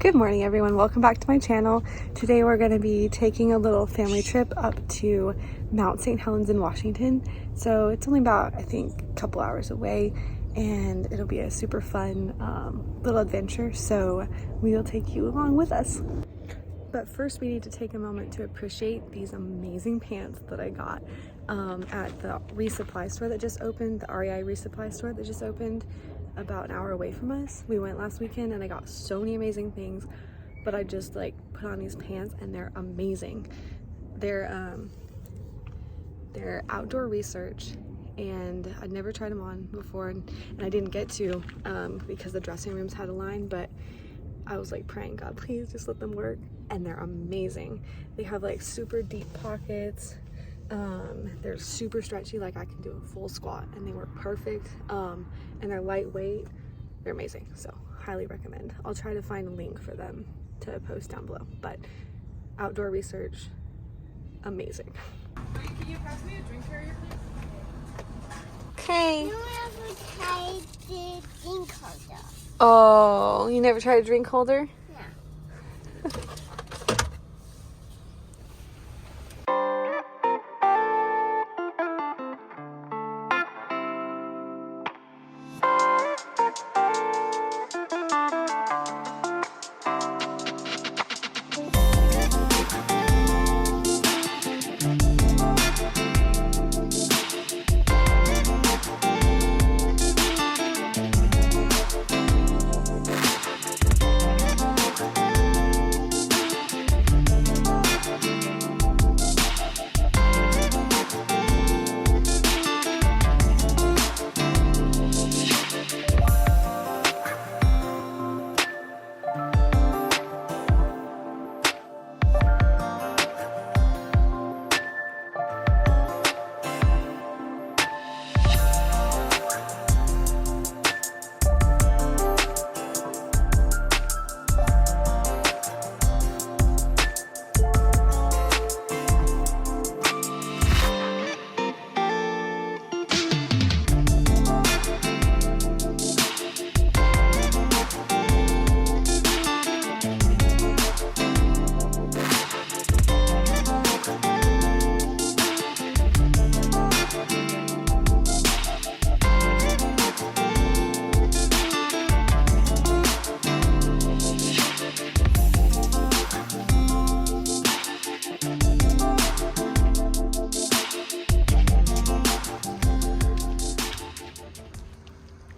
Good morning everyone, welcome back to my channel. Today we're going to be taking a little family trip up to Mount St. Helens in Washington. So it's only about, I think, a couple hours away, and it'll be a super fun little adventure. So we will take you along with us. But first we need to take a moment to appreciate these amazing pants that I got at the resupply store that just opened, the REI resupply store that just opened about an hour away from us. We went last weekend and I got so many amazing things, but I just like put on these pants and they're amazing. They're outdoor research, and I'd never tried them on before, and I didn't get to because the dressing rooms had a line, but I was like praying, God, please just let them work. And they're amazing. They have like super deep pockets. They're super stretchy, like I can do a full squat, and they work perfect. And they're lightweight. They're amazing, so highly recommend. I'll try to find a link for them to post down below, but outdoor research, amazing. Can you pass me a drink carrier, please? Okay. You never tried the drink holder. Oh, you never tried a drink holder? No.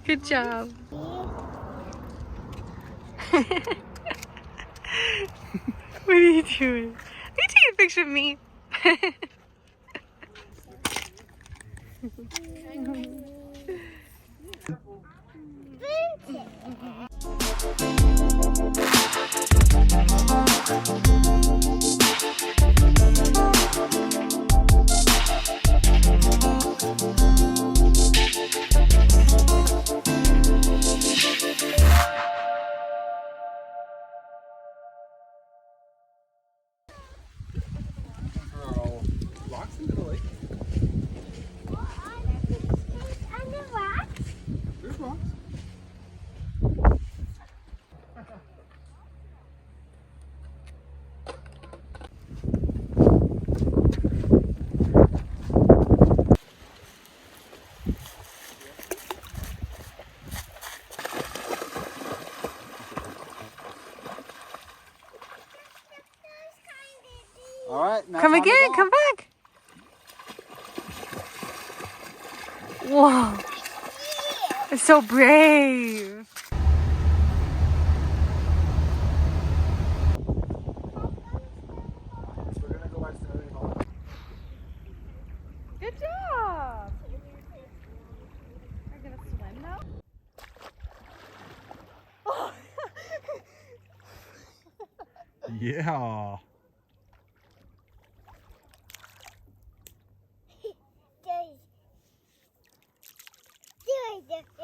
Good job. What are you doing? Are you taking a picture of me? Rocks into the lake. And the rocks? There's rocks. All right, now Come again, come back. Whoa, it's so brave. We're gonna go watch the movie home. Good job. Are you gonna swim now? Oh. Yeah.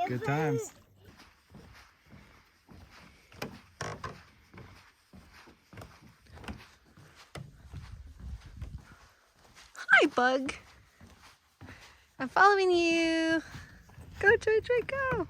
Good times. Hi, bug. I'm following you. Go, Joy, go.